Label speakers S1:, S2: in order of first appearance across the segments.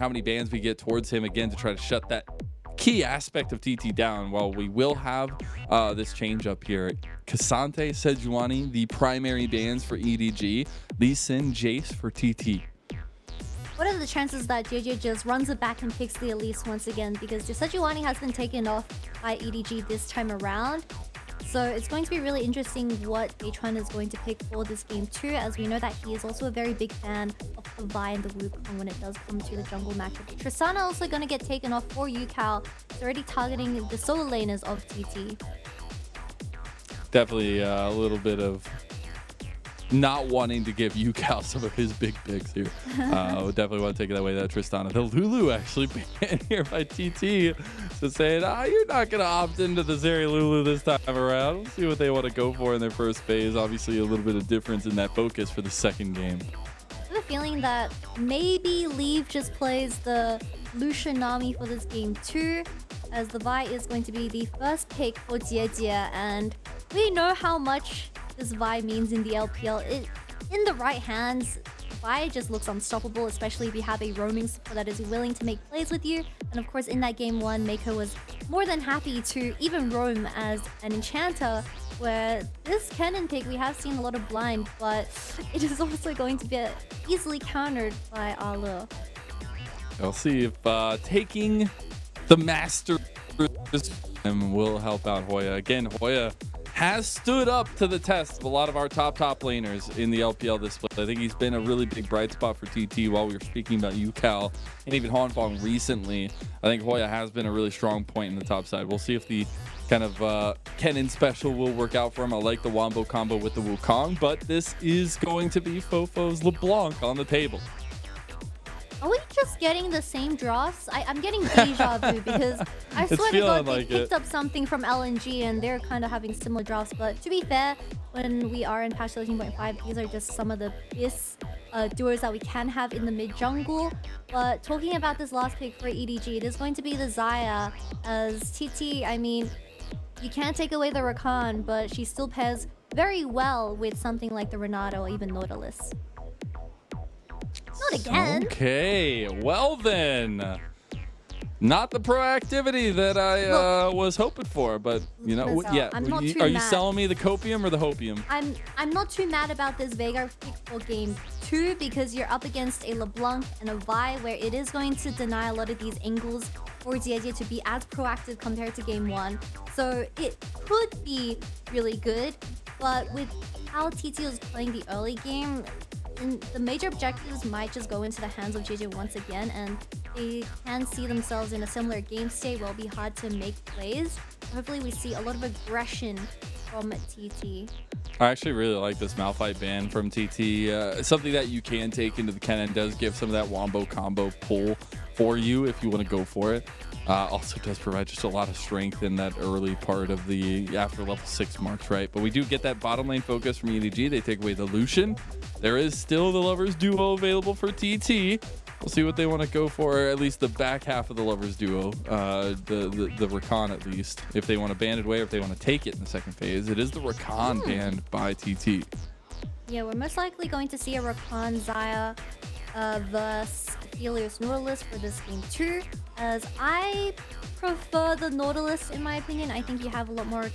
S1: how many bans we get towards him again to try to shut that key aspect of TT down. While we will have this change up here, Kasante, Sejuani, the primary bans for EDG, Lee Sin, Jace for TT.
S2: What are the chances that JJ just runs it back and picks the Elise once again? Because Sejuani has been taken off by EDG this time around. So it's going to be really interesting what Day5 is going to pick for this game too, as we know that he is also a very big fan of the Vi and the Wukong when it does come to the jungle matchup. Tristana also going to get taken off for Yucal. It's already targeting the solo laners of TT.
S1: Definitely a little bit of not wanting to give Yucal some of his big picks here. Would definitely want to take it away, that Tristana. The Lulu actually banned here by TT. So saying, you're not going to opt into the Zeri Lulu this time around. We'll see what they want to go for in their first phase. Obviously, a little bit of difference in that focus for the second game.
S2: I have a feeling that maybe Leave just plays the Lucian Nami for this game too, as the Vi is going to be the first pick for Jie, and we know how much this Vi means in the LPL. In the right hands, Vi just looks unstoppable, especially if you have a roaming support that is willing to make plays with you. And of course, in that game 1, Mako was more than happy to even roam as an enchanter, where this Kennen pick, we have seen a lot of blind, but it is also going to be easily countered by Arlo.
S1: I'll see if taking the master will help out Hoya. Again, Hoya has stood up to the test of a lot of our top laners in the LPL this split. I think he's been a really big bright spot for TT while we were speaking about Yucal and even Hanfang recently. I think Hoya has been a really strong point in the top side. We'll see if the kind of Kennen special will work out for him. I like the Wombo combo with the Wukong, but this is going to be Fofo's LeBlanc on the table.
S2: Are we just getting the same dross? I'm getting deja vu because I swear to God they picked up something from LNG and they're kind of having similar dross. But to be fair, when we are in patch 13.5, these are just some of the best duos that we can have in the mid jungle. But talking about this last pick for EDG, it is going to be the Xayah, as TT, I mean, you can't take away the Rakan, but she still pairs very well with something like the Renata or even Nautilus. Not again.
S1: Okay, well then, not the proactivity that I was hoping for, but you know, yeah. Are you selling me the copium or the hopium?
S2: I'm not too mad about this Veigar pick for game 2 because you're up against a LeBlanc and a Vi where it is going to deny a lot of these angles for Jie to be as proactive compared to game 1. So it could be really good, but with how TT was playing the early game, the major objectives might just go into the hands of JJ once again, and they can see themselves in a similar game state where it'll be hard to make plays. Hopefully we see a lot of aggression from TT.
S1: I actually really like this Malphite ban from TT. Something that you can take into the Kennen, does give some of that Wombo combo pull for you if you want to go for it. Also does provide just a lot of strength in that early part of the after level 6 marks, right? But we do get that bottom lane focus from EDG. They take away the Lucian. There is still the Lovers Duo available for TT. We'll see what they want to go for, at least the back half of the Lovers Duo, the Rakan at least, if they want to ban it away or if they want to take it in the second phase. It is the Rakan banned by TT.
S2: Yeah, we're most likely going to see a Rakan Xayah versus Helios Nautilus for this game 2, as I prefer the Nautilus in my opinion. I think you have a lot more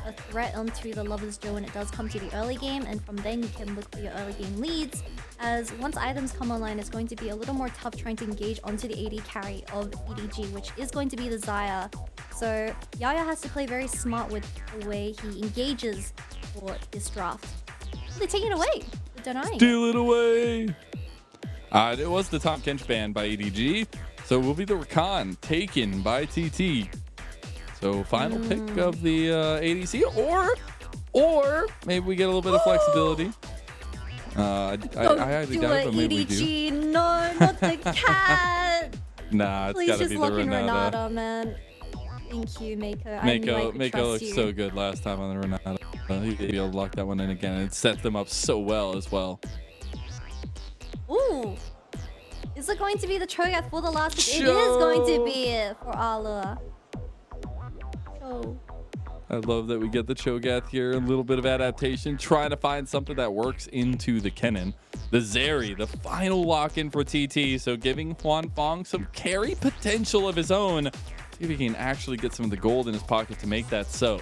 S2: a threat onto the Lovers Duo when it does come to the early game, and from then you can look for your early game leads, as once items come online it's going to be a little more tough trying to engage onto the AD carry of EDG, which is going to be the Xayah. So Yaya has to play very smart with the way he engages for this draft. They're taking it away. They're denying
S1: Steal it away. It was the top Kench ban by EDG, so it will be the Rakan taken by TT. So final pick of the ADC, or maybe we get a little bit of flexibility. I highly doubt it, but maybe we do.
S2: No, not the cat.
S1: Nah, it's gotta be the Renata.
S2: Man. Thank you, Mako.
S1: Mako looked so good last time on the Renata. He'd be able to lock that one in again, and it set them up so well as well.
S2: Ooh. Is it going to be the Cho'Gath for the last pick? It is going to be it for Arlo.
S1: I love that we get the Cho'Gath here, a little bit of adaptation, trying to find something that works into the Kennen. the Zeri, the final lock-in for TT. So giving Huan Fong some carry potential of his own. See if he can actually get some of the gold in his pocket to make that so.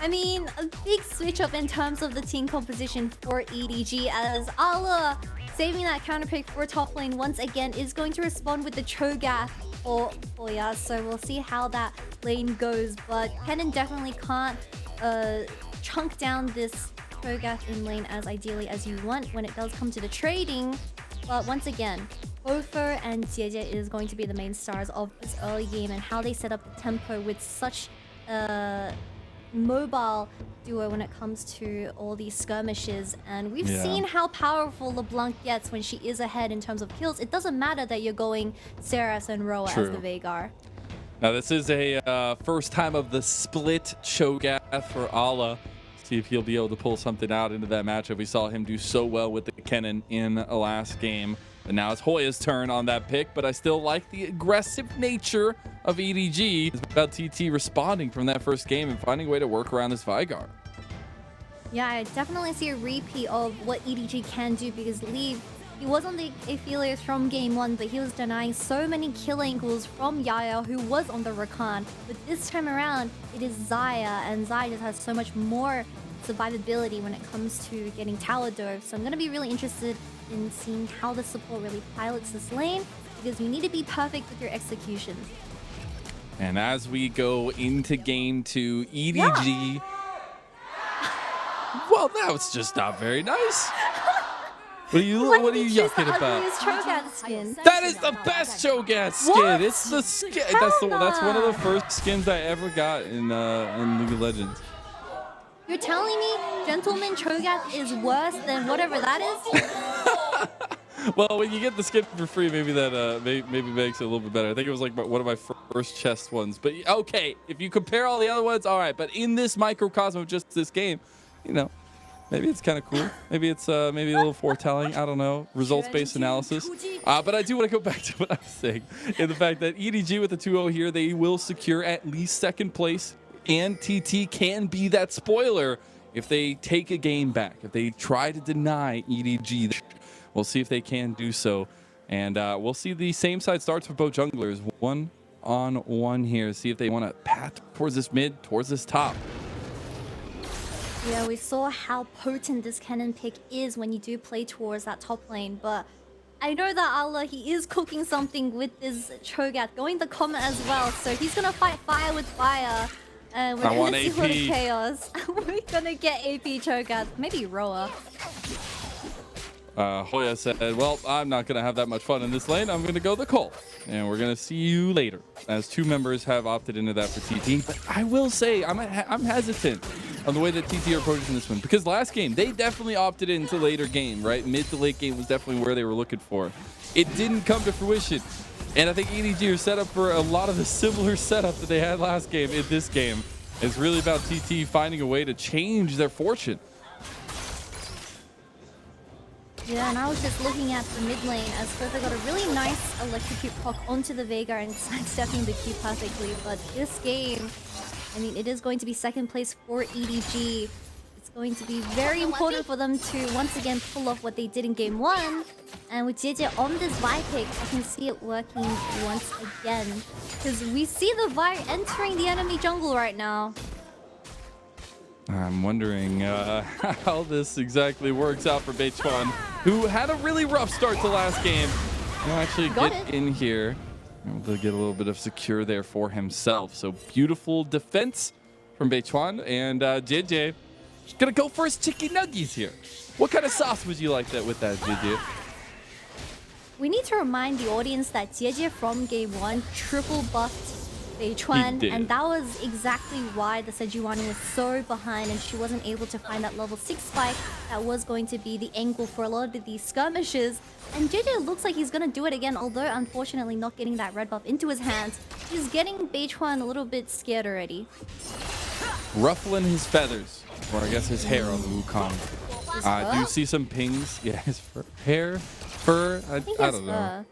S2: I mean, a big switch up in terms of the team composition for EDG, as Ala, saving that counter pick for top lane once again, is going to respond with the Cho'Gath for ya. So we'll see how that lane goes. But Kennen definitely can't chunk down this Cho'Gath in lane as ideally as you want when it does come to the trading. But once again, Gopher and Jieje is going to be the main stars of this early game, and how they set up the tempo with such mobile duo when it comes to all these skirmishes. And we've seen how powerful LeBlanc gets when she is ahead in terms of kills. It doesn't matter that you're going Seras and Roa as the Veigar.
S1: Now this is a first time of the split Cho'Gath for Ala. See if he'll be able to pull something out into that matchup. We saw him do so well with the Kennen in the last game. And now it's Hoya's turn on that pick, but I still like the aggressive nature of EDG. It's about TT responding from that first game and finding a way to work around this Veigar.
S2: Yeah, I definitely see a repeat of what EDG can do, because Lee, he was on the Aphelios from game 1, but he was denying so many kill angles from Yaya, who was on the Rakan. But this time around, it is Xayah, and Xayah just has so much more survivability when it comes to getting tower dove. So I'm going to be really interested in seeing how the support really pilots this lane, because you need to be perfect with your execution.
S1: And as we go into game 2, EDG... Well, that was just not very nice. What are you yucking about?
S2: Skin?
S1: That is the best Cho'Gath skin.
S2: What?
S1: It's the skin. That's one of the first skins I ever got in League of Legends.
S2: You're telling me Gentleman Cho'Gath is worse than whatever that is?
S1: Well, when you get the skin for free, maybe that maybe makes it a little bit better. I think it was like one of my first chest ones. But okay, if you compare all the other ones, all right. But in this microcosm of just this game, you know, maybe it's kind of cool. Maybe it's maybe a little foretelling. I don't know. Results-based analysis. But I do want to go back to what I was saying, in the fact that EDG with the 2-0 here, they will secure at least second place. And TT can be that spoiler if they take a game back. If they try to deny EDG, we'll see if they can do so. And we'll see the same side starts for both junglers. 1-on-1 here. See if they want to pat towards this mid, towards this top.
S2: Yeah, we saw how potent this Kennen pick is when you do play towards that top lane. But I know that Allah, he is cooking something with this Cho'Gath, going the Comet as well. So he's going to fight fire with fire. And we're going to see a lot of chaos. We're going to get AP Cho'Gath, maybe Roa.
S1: Hoya said, well, I'm not going to have that much fun in this lane. I'm going to go the Cole. And we're going to see you later, as 2 members have opted into that for TT. But I will say, I'm hesitant on the way that TT are approaching this one. Because last game, they definitely opted into later game, right? Mid to late game was definitely where they were looking for. It didn't come to fruition. And I think EDG are set up for a lot of the similar setup that they had last game in this game. It's really about TT finding a way to change their fortune.
S2: Yeah, and I was just looking at the mid lane as Gopher got a really nice electrocute proc onto the Veigar and sidestepping the Q perfectly. But this game, I mean, it is going to be second place for EDG. It's going to be very important for them to once again pull off what they did in game 1. And with JJ on this Vi pick, I can see it working once again. Because we see the Vi entering the enemy jungle right now.
S1: I'm wondering how this exactly works out for Day5, who had a really rough start to last game. He'll actually get in here. Able to get a little bit of secure there for himself. So beautiful defense from Day5. And JJ gonna go for his chicken nuggies here. What kind of sauce would you like that with that, JJ?
S2: We need to remind the audience that Jieje from game 1 triple buffed Day5, and that was exactly why the Sejuani was so behind and she wasn't able to find that level 6 spike that was going to be the angle for a lot of these skirmishes. And JJ looks like he's going to do it again, although unfortunately not getting that red buff into his hands. He's getting Day5 a little bit scared already.
S1: Ruffling his feathers, or I guess his hair on the Wukong. Do you see some pings? Yeah, his fur, hair, fur, I don't know.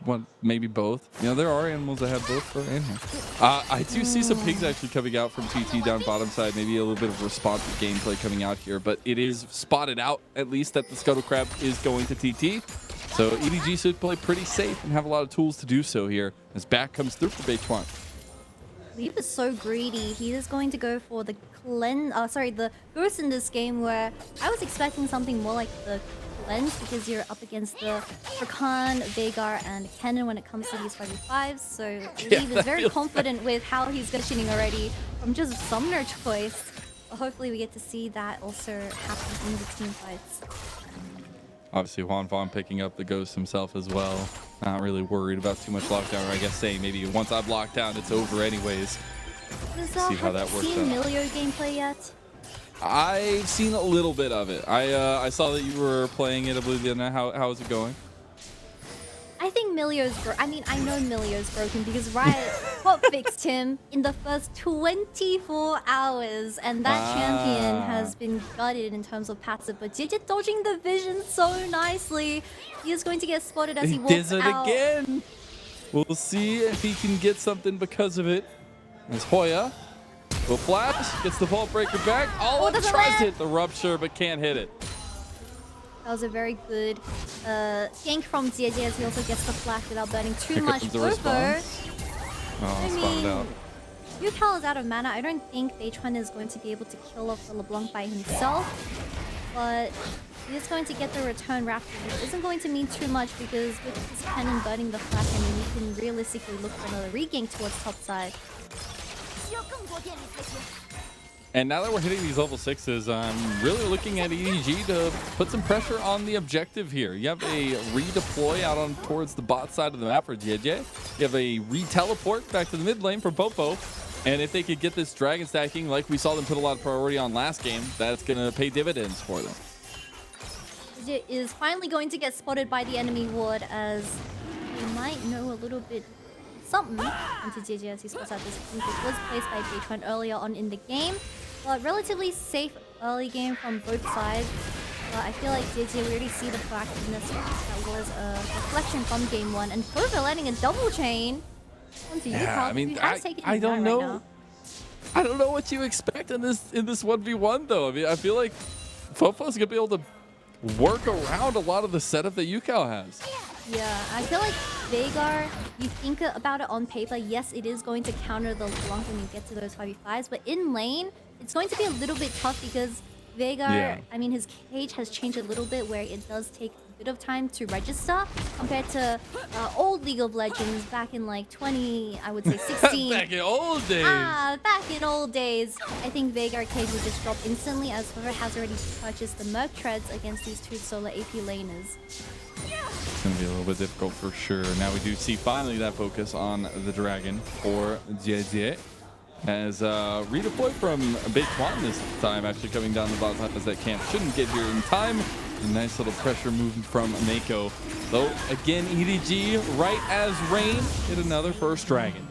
S1: One, maybe both. You know, there are animals that have both in here. I do see some pigs actually coming out from TT down bottom side. Maybe a little bit of responsive gameplay coming out here, but it is spotted out at least that the Scuttle Crab is going to TT. So EDG should play pretty safe and have a lot of tools to do so here as back comes through for Day5.
S2: Leaf is so greedy. He is going to go for the the Ghost in this game, where I was expecting something more like the Cleanse, because you're up against the HYCAN, Veigar, and Cannon when it comes to these 5v5s. So Leaf is very confident with how he's positioning already from just Summoner choice. But hopefully we get to see that also happen in the team fights.
S1: Obviously, Juan Vaughn picking up the Ghost himself as well. Not really worried about too much lockdown, or I guess saying maybe once I've locked down, it's over anyways. See how that works out.
S2: Have you seen Milio gameplay yet?
S1: I've seen a little bit of it. I saw that you were playing it, I believe, the other night. How is it going?
S2: I think Milio's I know Milio's broken because Riot hot fixed him in the first 24 hours, and that champion has been gutted in terms of passive. But JJ dodging the vision so nicely. He is going to get spotted as he walks
S1: does it
S2: out.
S1: Again. We'll see if he can get something because of it. As Hoya will flash, gets the vault breaker back. Tries to hit the rupture, but can't hit it.
S2: That was a very good gank from JJ, as he also gets the flash without burning too much Fofo. I mean, Yukal is out of mana. I don't think Day5 is going to be able to kill off the LeBlanc by himself, but he is going to get the return rapidly. It isn't going to mean too much because with his cannon burning the flash, I mean, you can realistically look for another regank towards top side.
S1: And now that we're hitting these level 6s, I'm really looking at EDG to put some pressure on the objective here. You have a redeploy out on towards the bot side of the map for JJ. You have a re-teleport back to the mid lane for Popo. And if they could get this dragon stacking like we saw them put a lot of priority on last game, that's going to pay dividends for them.
S2: JJ is finally going to get spotted by the enemy ward, as he might know a little bit something into JJ as he spots out this pink, which was placed by Day5 earlier on in the game. But relatively safe early game from both sides. But I feel like JJ, we already see the proactiveness that was a reflection from game 1. And Fofo landing a double chain onto
S1: Yeah, I mean, I don't know. Right, I don't know what you expect in this 1v1 though. I mean, I feel like Fofo's gonna be able to work around a lot of the setup that Yukal has.
S2: Yeah, I feel like Veigar, you think about it on paper, yes, it is going to counter the LeBlanc when you get to those 5v5s, but in lane, it's going to be a little bit tough because Veigar, I mean, his cage has changed a little bit where it does take a bit of time to register compared to old League of Legends back in like 20, I would say 16.
S1: Back in old days.
S2: Back in old days. I think Veigar cage would just drop instantly, as Fofo has already purchased the Merc Treads against these two solo AP laners.
S1: It's going to be a little bit difficult for sure. Now we do see finally that focus on the dragon for JJ. As redeploy from Day5 this time, actually coming down the bottom side as that camp shouldn't get here in time. A nice little pressure movement from Mako. Though, again, EDG, right as rain, hit another first dragon.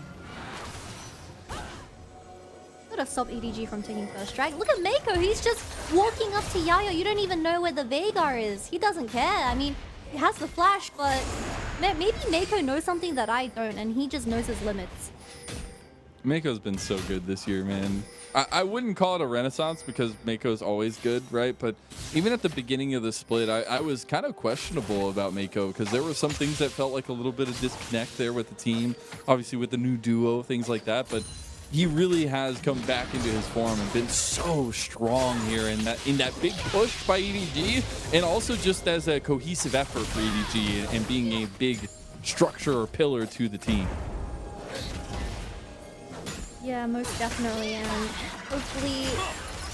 S2: Gotta stop EDG from taking first strike. Look at Mako, he's just walking up to Yayo. You don't even know where the Veigar is. He doesn't care. I mean, he has the flash, but maybe Mako knows something that I don't, and he just knows his limits.
S1: Mako's been so good this year, man. I wouldn't call it a renaissance because Mako's always good, right? But even at the beginning of the split, I was kind of questionable about Mako because there were some things that felt like a little bit of disconnect there with the team. Obviously with the new duo, things like that. But he really has come back into his form and been so strong here in that big push by EDG, and also just as a cohesive effort for EDG and being a big structure or pillar to the team.
S2: Yeah, most definitely, and hopefully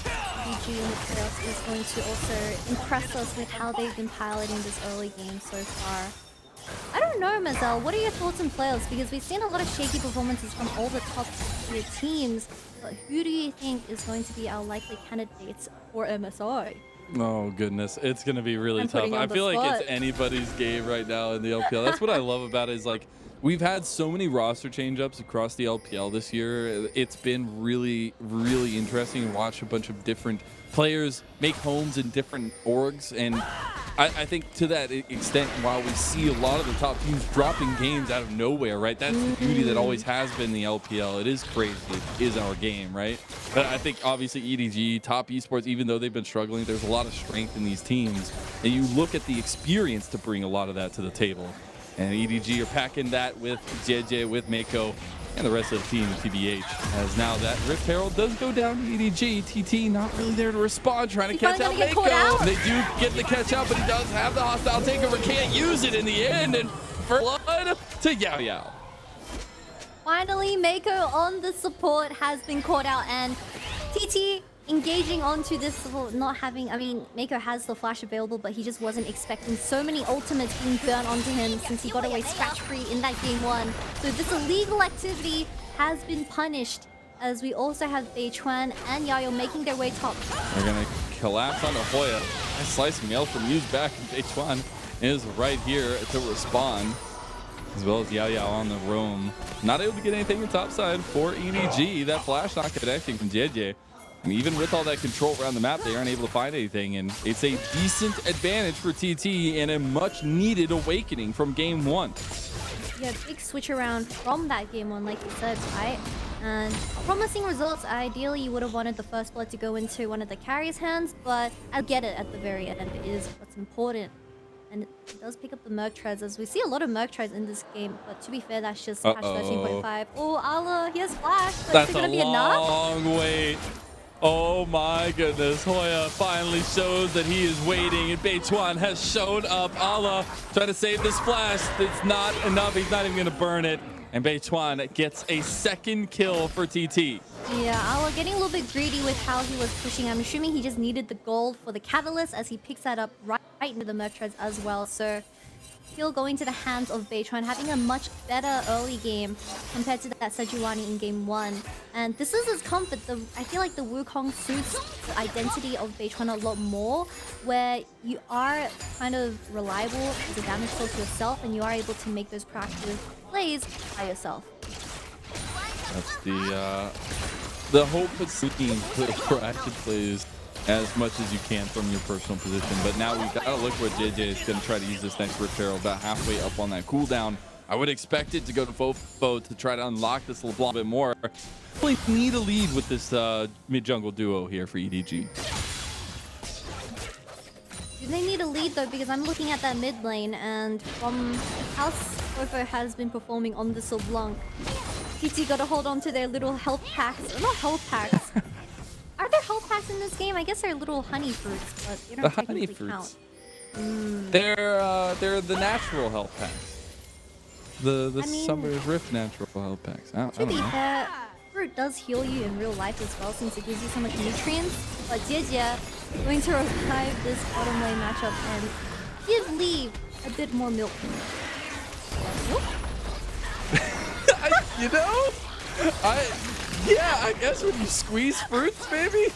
S2: EDG in the playoffs is going to also impress us with how they've been piloting this early game so far. I don't know, Mazel, what are your thoughts on playoffs? Because we've seen a lot of shaky performances from all the top tier teams, but who do you think is going to be our likely candidates for MSI?
S1: Oh goodness, it's gonna be really tough. I feel like it's anybody's game right now in the LPL. That's what I love about it, is like we've had so many roster change-ups across the LPL this year. It's been really, really interesting to watch a bunch of different players make homes in different orgs, and I think to that extent, while we see a lot of the top teams dropping games out of nowhere, right? That's the beauty that always has been the LPL. It is crazy. It is our game, right? But I think obviously EDG, top esports, even though they've been struggling, there's a lot of strength in these teams. And you look at the experience to bring a lot of that to the table. And EDG are packing that with JJ, with Mako, and the rest of the team, TBH, as now that Rift Herald does go down to EDG. TT not really there to respond, trying to catch out Mako. They do get the catch out, but he does have the hostile takeover, can't use it in the end, and for blood to Yao Yao.
S2: Finally, Mako on the support has been caught out, and TT engaging onto this, not having, I mean, Mako has the flash available, but he just wasn't expecting so many ultimates being burned onto him since he got away scratch-free in that game 1. So this illegal activity has been punished, as we also have Beichuan and Yayo making their way top.
S1: They're gonna collapse onto Hoya. Nice slicing L from Yu's back, and Beichuan is right here to respond, as well as Yao Yao on the roam. Not able to get anything in top side for EDG. That flash not connecting from JJ. And even with all that control around the map, they aren't able to find anything. And it's a decent advantage for TT and a much needed awakening from game 1.
S2: Yeah, big switch around from that game 1, like you said, right? And promising results. Ideally, you would have wanted the first blood to go into one of the carrier's hands, but I'll get it at the very end. It is what's important. And it does pick up the Merc Treads, as we see a lot of Merc Treads in this game. But to be fair, that's just patch 13.5. Oh, Allah, he has flash, but
S1: that's
S2: is it going to be enough?
S1: Long wait. Oh my goodness, Hoya finally shows that he is waiting, and Beichuan has shown up. Allah trying to save this flash. It's not enough. He's not even going to burn it. And Beichuan gets a second kill for TT.
S2: Yeah, Allah getting a little bit greedy with how he was pushing. I'm assuming he just needed the gold for the catalyst, as he picks that up right into the Merc Treads as well. So kill going to the hands of Beichuan, having a much better early game compared to that Sejuani in game 1. And this is his comfort. I feel like the Wukong suits the identity of Beichuan a lot more, where you are kind of reliable as a damage source yourself, and you are able to make those proactive plays by yourself.
S1: That's the hope of seeking proactive plays as much as you can from your personal position. But now we've got to look where JJ is going to try to use this next Rift Herald, about halfway up on that cooldown. I would expect it to go to Fofo to try to unlock this LeBlanc a bit more. Really need a lead with this mid-jungle duo here for EDG.
S2: Do they need a lead though? Because I'm looking at that mid lane, and from how Fofo has been performing on this LeBlanc, TT got to hold on to their little health packs. Not health packs. Are there health packs in this game? I guess they're little honey fruits, but they don't technically count.
S1: They're the natural health packs. The Summer's Rift natural health packs.
S2: To be fair, fruit does heal you in real life as well, since it gives you so much nutrients. But Jia going to revive this bottom lane matchup and give Lee a bit more milk.
S1: Yeah, I guess when you squeeze fruits, maybe.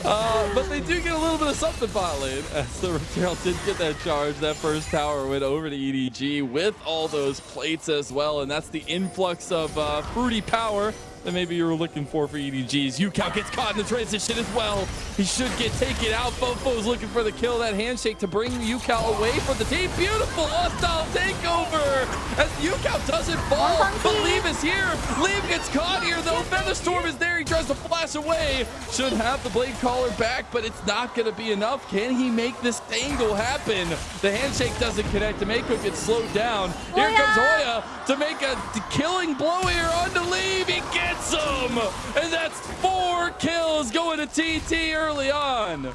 S1: But they do get a little bit of something bot lane, as the Rift Herald did get that charge. That first tower went over to EDG with all those plates as well, and that's the influx of fruity power that maybe you were looking for EDG's. HYCAN gets caught in the transition as well. He should get taken out. Fofo's looking for the kill. That handshake to bring HYCAN away from the team. Beautiful hostile takeover as HYCAN doesn't fall. But Leave is here. Leave gets caught here though. Featherstorm is there. He tries to flash away. Should have the blade caller back, but it's not going to be enough. Can he make this angle happen? The handshake doesn't connect. Mako gets slowed down. Here comes Hoya to make a killing blow here onto Leave. He gets him, and that's 4 kills going to TT early on.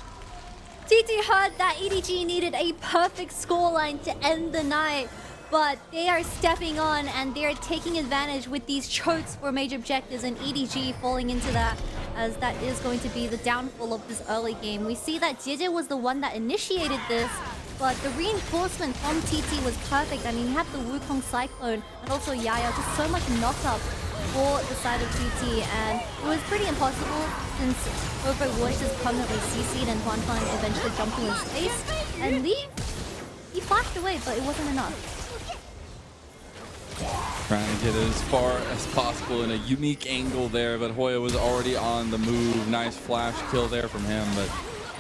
S2: TT heard that EDG needed a perfect scoreline to end the night, but they are stepping on and they're taking advantage with these chokes for major objectives, and EDG falling into that, as that is going to be the downfall of this early game. We see that JJ was the one that initiated this, but the reinforcement from TT was perfect. I mean, you have the Wukong Cyclone and also Yaya, just so much knock-up for the side of TT, and it was pretty impossible since Fofo was just permanently CC'd and Huan eventually jumped to his face. And Lee, he flashed away, but it wasn't enough.
S1: Trying to get it as far as possible in a unique angle there, but Hoya was already on the move. Nice flash kill there from him, but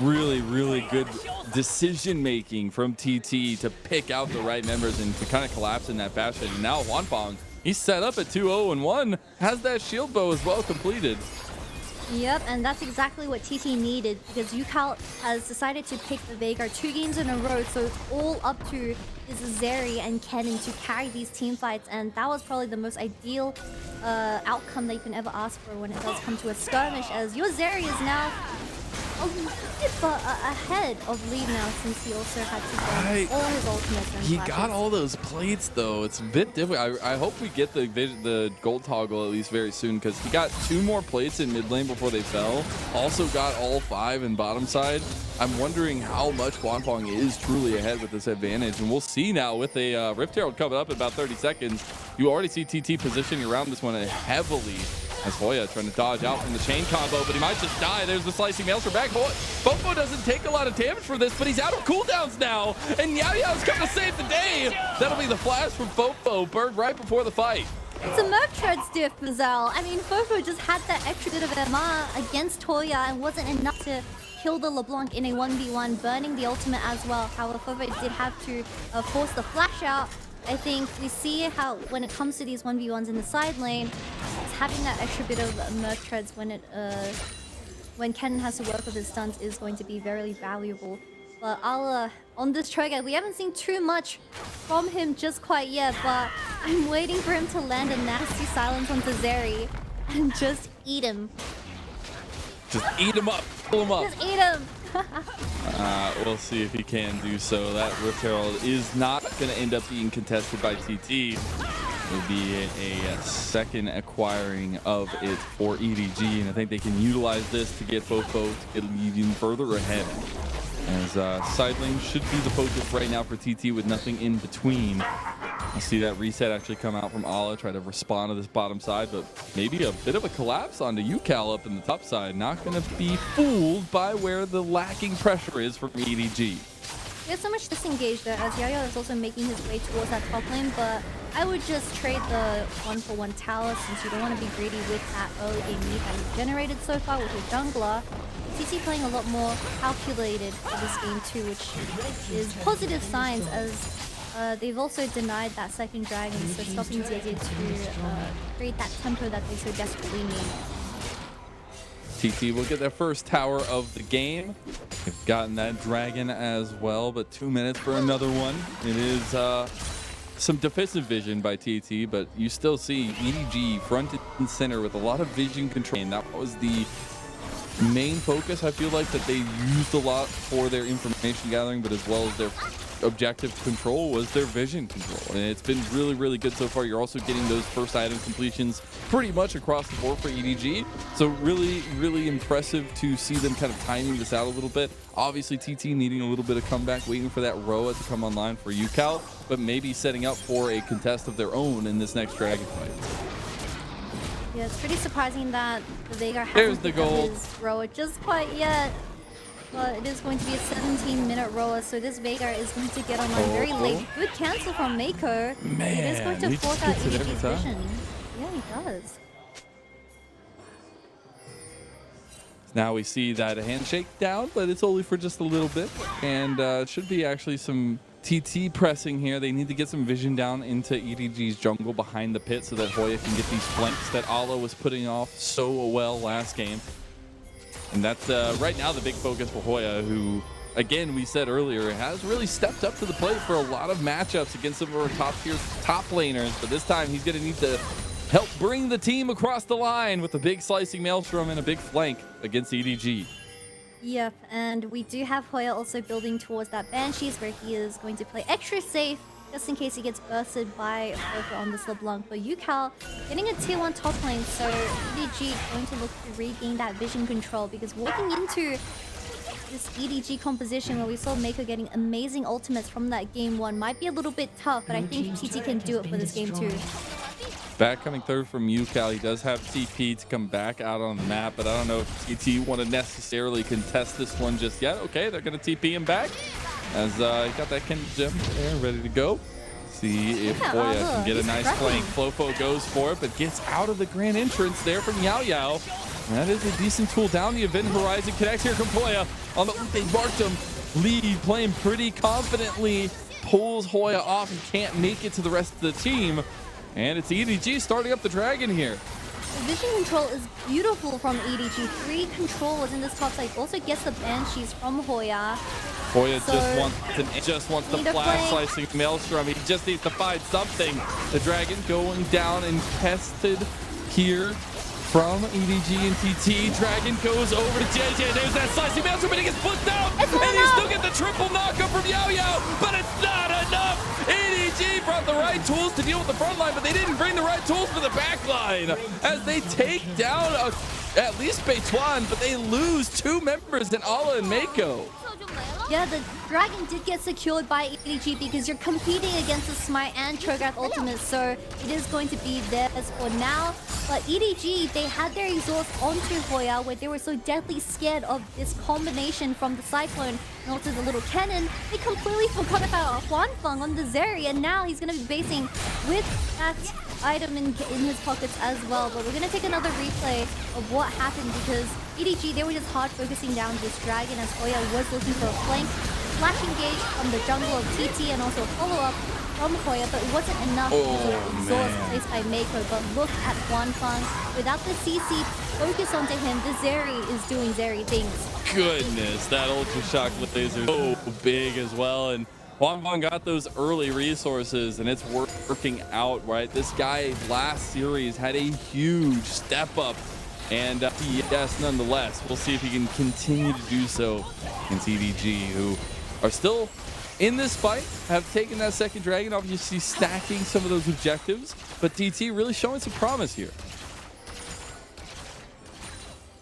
S1: Really, really good decision making from TT to pick out the right members and to kind of collapse in that fashion. And now Wanpong, he's set up at 2-0-1, has that shield bow as well completed.
S2: Yep, and that's exactly what TT needed, because UCAL has decided to pick the Veigar 2 games in a row, so it's all up to is Zeri and Kennen to carry these team fights, and that was probably the most ideal outcome that you can ever ask for when it does come to a skirmish, as your Zeri is now a little bit ahead of lead now, since he also had to burn all his ultimates and
S1: He
S2: flashes.
S1: got all those plates though. It's a bit difficult. I hope we get the gold toggle at least very soon, because he got 2 more plates in mid lane before they fell. Also got all 5 in bottom side. I'm wondering how much Wanpong is truly ahead with this advantage, and we'll see now with a Rift Herald coming up in about 30 seconds. You already see TT positioning around this one heavily, as Hoya trying to dodge out from the chain combo, but he might just die. There's the slicing maelstrom back. Fofo doesn't take a lot of damage for this, but he's out of cooldowns now, and Yao Yao's coming to save the day. That'll be the flash from Fofo, burned right before the fight.
S2: It's a Merc Treads diff, Mazel. I mean, Fofo just had that extra bit of MR against Hoya and wasn't enough to kill the LeBlanc in a 1v1, burning the ultimate as well. However, Fofo did have to force the flash out. I think we see how when it comes to these 1v1s in the side lane, it's having that extra bit of Merc Treads when Kennen has to work with his stunts is going to be very valuable. But on this Troika, we haven't seen too much from him just quite yet, but I'm waiting for him to land a nasty silence onto Zeri and just eat him.
S1: Just eat him up, pull him up.
S2: Just eat him.
S1: We'll see if he can do so. That Rift Herald is not going to end up being contested by TT. It'll be a second acquiring of it for EDG, and I think they can utilize this to get Fofo to get even further ahead. As side lane should be the focus right now for TT with nothing in between. I see that reset actually come out from Ala, try to respond to this bottom side, but maybe a bit of a collapse onto UCAL up in the top side. Not going to be fooled by where the lacking pressure is from EDG.
S2: There's so much disengaged there, as Yaya is also making his way towards that top lane, but I would just trade the 1-for-1 tower, since you don't want to be greedy with that early game lead that you've generated so far with your jungler. TT playing a lot more calculated for this game too, which is positive signs, as they've also denied that second dragon, so stopping ZZ to create that tempo that they so desperately need.
S1: TT will get their first tower of the game. They've gotten that dragon as well, but 2 minutes for another one. It is some defensive vision by TT, but you still see EDG front and center with a lot of vision control. And that was the main focus, I feel like, that they used a lot for their information gathering, but as well as their objective control was their vision control, and it's been really, really good so far. You're also getting those first item completions pretty much across the board for EDG, so really, really impressive to see them kind of timing this out a little bit. Obviously TT needing a little bit of comeback, waiting for that Roa to come online for UCAL, but maybe setting up for a contest of their own in this next dragon fight.
S2: Yeah, it's pretty surprising that the Veigar
S1: There's
S2: hasn't
S1: the
S2: picked up
S1: gold.
S2: his Roa just quite yet. But it is going to be a 17-minute Roa, so this Veigar is going to get online very late. Good cancel from Mako.
S1: Man,
S2: it is going to
S1: he
S2: force
S1: just
S2: out
S1: gets it every
S2: EDG's
S1: time.
S2: vision. Yeah, he does.
S1: Now we see that handshake down, but it's only for just a little bit, and it should be actually some TT pressing here. They need to get some vision down into EDG's jungle behind the pit so that Hoya can get these flanks that Ala was putting off so well last game. And that's right now the big focus for Hoya, who, again, we said earlier, has really stepped up to the plate for a lot of matchups against some of our top-tier top laners. But this time he's going to need to help bring the team across the line with a big slicing maelstrom and a big flank against EDG.
S2: Yep, and we do have Hoya also building towards that Banshees, where he is going to play extra safe just in case he gets bursted by Fofo on this LeBlanc. But UCAL getting a tier 1 top lane, so EDG going to look to regain that vision control, because walking into this EDG composition where we saw Mako getting amazing ultimates from that game 1 might be a little bit tough, but I think TT can do it for this game too.
S1: Back coming third from UCAL. He does have TP to come back out on the map, but I don't know if TT want to necessarily contest this one just yet. Okay, they're going to TP him back as he got that Kindle gem there ready to go. See if
S2: Yeah,
S1: Hoya
S2: look,
S1: can get a
S2: he's
S1: nice
S2: threatening.
S1: flank. Flofo goes for it, but gets out of the grand entrance there from Yao Yao. That is a decent tool down the event horizon. Connects here from Hoya. On the they marked him. Lee playing pretty confidently. Pulls Hoya off and can't make it to the rest of the team. And it's EDG starting up the dragon here.
S2: The vision control is beautiful from EDG. 3 controllers in this top side. Also gets the banshees from Hoya.
S1: Hoya
S2: So,
S1: just wants the
S2: need a
S1: flash
S2: flank.
S1: slicing maelstrom. He just needs to find something. The dragon going down and tested here from EDG and TT. Dragon goes over to JJ. There's that slicing maelstrom, but he gets pushed down.
S2: It's
S1: And
S2: not
S1: he
S2: enough.
S1: still gets the triple knockup from Yao Yao, but it's not enough. EDG brought the right tools to deal with the front line, but they didn't bring the right tools for the back line as they take down at least Beituan, but they lose 2 members in Ala and Mako.
S2: Yeah, the dragon did get secured by EDG because you're competing against the Smite and Cho'Gath Ultimate, so it is going to be theirs for now. But EDG, they had their exhaust onto Hoya where they were so deathly scared of this combination from the Cyclone and also the little cannon. They completely forgot about Huanfeng on the Zeri, and now he's going to be basing with that item in his pockets as well. But we're going to take another replay of what happened because EDG, they were just hard focusing down this dragon as Hoya was looking for a flank. Flash engage from the jungle of TT and also a follow-up from Hoya, but it wasn't enough because of exhaust placed by Mako. But look at Huanfeng. Without the CC focus onto him, the Zeri is doing Zeri things.
S1: Goodness, that ultra shock laser is so big as well. And Huanfeng got those early resources and it's working out, right? This guy last series had a huge step up. And yes, nonetheless, we'll see if he can continue to do so against EDG, who are still in this fight, have taken that second dragon, obviously stacking some of those objectives, but TT really showing some promise here.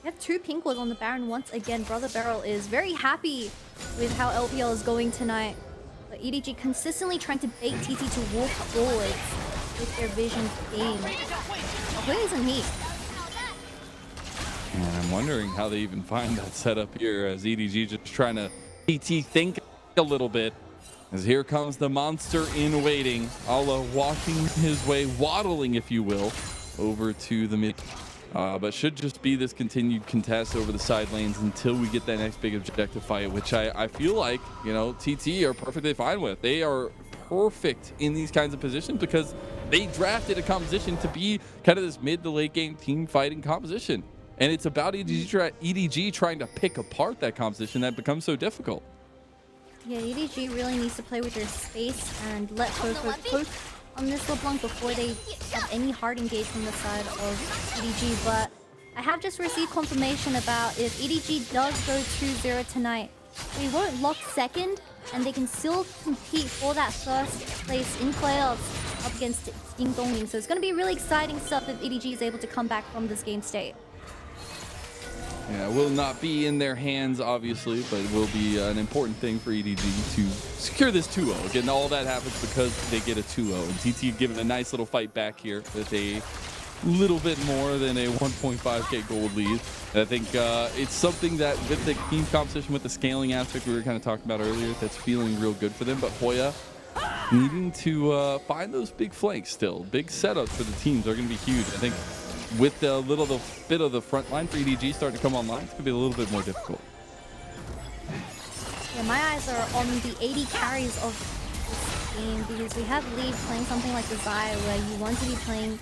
S2: We have 2 pink ones on the Baron once again. Brother Beryl is very happy with how LPL is going tonight. But EDG consistently trying to bait TT to walk forwards with their vision game. Where isn't he?
S1: And I'm wondering how they even find that setup here as EDG just trying to TT think a little bit. As here comes the monster in waiting. Allah walking his way, waddling if you will, over to the mid. But should just be this continued contest over the side lanes until we get that next big objective fight, which I feel like, you know, TT are perfectly fine with. They are perfect in these kinds of positions because they drafted a composition to be kind of this mid to late game team fighting composition. And it's about EDG trying to pick apart that composition that becomes so difficult.
S2: Yeah, EDG really needs to play with their space and let Fofo poke on this LeBlanc before they have any hard engage from the side of EDG. But I have just received confirmation about if EDG does go 2-0 tonight, they won't lock second and they can still compete for that first place in playoffs up against Team Dongling. So it's going to be really exciting stuff if EDG is able to come back from this game state.
S1: Yeah, it will not be in their hands, obviously, but it will be an important thing for EDG to secure this 2-0. Again, all that happens because they get a 2-0. And TT giving a nice little fight back here with a little bit more than a 1.5k gold lead. And I think it's something that with the team competition, with the scaling aspect we were kind of talking about earlier, that's feeling real good for them. But Hoya needing to find those big flanks still. Big setups for the teams are going to be huge. I think with the bit of the front line for EDG starting to come online, it's going to be a little bit more difficult.
S2: Yeah, my eyes are on the 80 carries of this game because we have Lee playing something like the Zaya where you want to be playing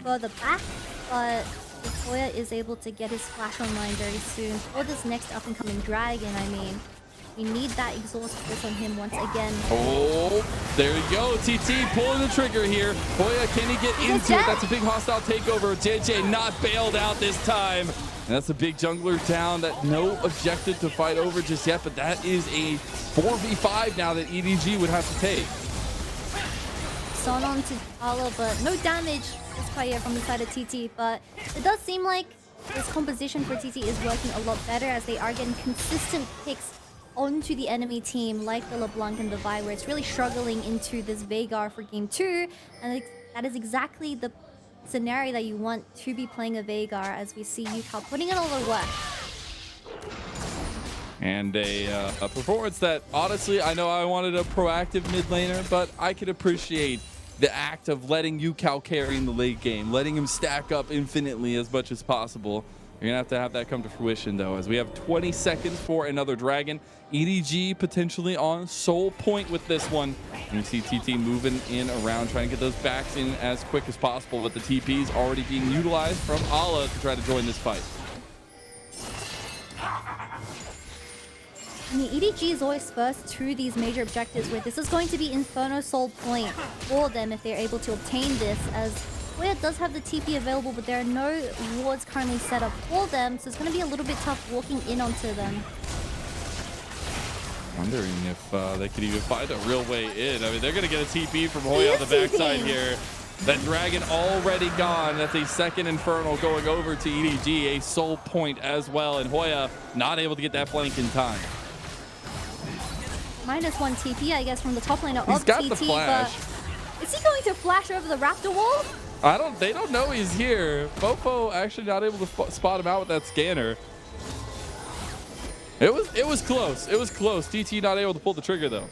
S2: further back, but if Hoya is able to get his flash online very soon for this next up-and-coming dragon, I mean, we need that exhaust force on him once again.
S1: Oh, there you go. TT pulling the trigger here. Hoya, can he get into it? That's a big hostile takeover. JJ not bailed out this time. And that's a big jungler down. That no objective to fight over just yet, but that is a 4v5 now that EDG would have to take.
S2: Son on to Ala, but no damage this quite yet from the side of TT. But it does seem like this composition for TT is working a lot better as they are getting consistent picks onto the enemy team like the LeBlanc and the Vi, where it's really struggling into this Veigar for game 2, and that is exactly the scenario that you want to be playing a Veigar, as we see HYCAN putting in all the work.
S1: And a performance that, honestly, I know I wanted a proactive mid laner, but I could appreciate the act of letting HYCAN carry in the late game, letting him stack up infinitely as much as possible. You're going to have that come to fruition, though, as we have 20 seconds for another dragon. EDG potentially on soul point with this one. And you see TT moving in around, trying to get those backs in as quick as possible, but the TP is already being utilized from Ala to try to join this fight.
S2: I mean, EDG is always first to these major objectives where this is going to be Inferno Soul Point for them if they're able to obtain this, as Hoya does have the TP available, but there are no wards currently set up for them, so it's going to be a little bit tough walking in onto them.
S1: Wondering if they could even find a real way in. I mean, they're going to get a TP from Hoya on the backside here. That dragon already gone. That's a second Infernal going over to EDG, a soul point as well, and Hoya not able to get that flank in time.
S2: -1 TP, I guess, from the top laner
S1: He's
S2: of
S1: got
S2: TT,
S1: the flash.
S2: but is he going to flash over the Raptor wall?
S1: They don't know he's here. Fofo actually not able to spot him out with that scanner. It was close. It was close. TT not able to pull the trigger though.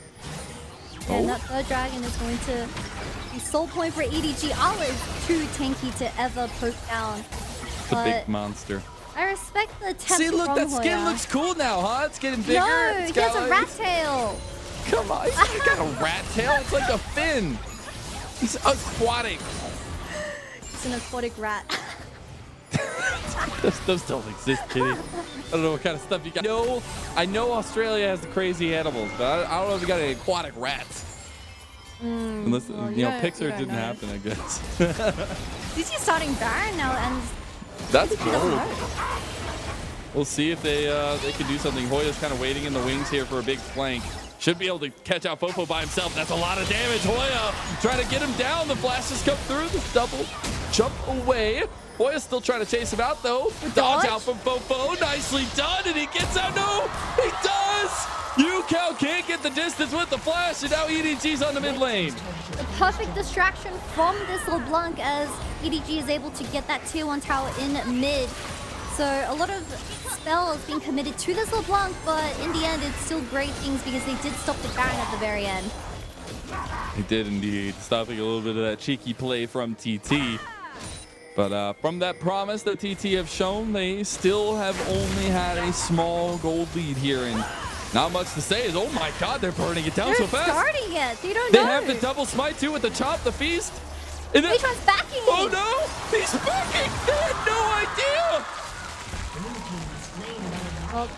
S2: And that third dragon is going to be soul point for EDG. Ala is too tanky to ever poke down.
S1: It's a big monster.
S2: I respect the attempt.
S1: See, look,
S2: from
S1: that skin
S2: Hoya.
S1: looks cool now, huh? It's getting bigger.
S2: No,
S1: it's
S2: he has a
S1: like,
S2: rat tail.
S1: Come on, he's got a rat tail. It's like a fin. He's aquatic.
S2: It's an aquatic rat.
S1: Those don't exist, Kitty. I don't know what kind of stuff you got. No, I know Australia has the crazy animals, but I don't know if you got any aquatic rats. Unless,
S2: well,
S1: you know,
S2: you
S1: Pixar
S2: don't
S1: didn't
S2: know.
S1: happen, I guess.
S2: DT starting Baron now, and
S1: That's
S2: I don't
S1: cool.
S2: know.
S1: We'll see if they can do something. Hoya's kind of waiting in the wings here for a big flank. Should be able to catch out Fofo by himself. That's a lot of damage. Hoya trying to get him down. The flash just come through. The double jump away. Hoya's still trying to chase him out, though. Dodge out from Fofo. Nicely done, and he gets out. No, he does. HYCAN can't get the distance with the flash, and now EDG's on the mid lane.
S2: The perfect distraction from this LeBlanc as EDG is able to get that tier 1 tower in mid. So a lot of spells being committed to this LeBlanc, but in the end it's still great things because they did stop the Baron at the very end.
S1: They did indeed, stopping a little bit of that cheeky play from TT. But from that promise that TT have shown, they still have only had a small gold lead here, and not much to say is, oh my god, they're burning it down so fast.
S2: They're starting it. They don't
S1: They
S2: know.
S1: have the double smite too with the chop, the feast. And then,
S2: Which one's backing it?
S1: oh no, he's backing. They had no idea.
S2: Well,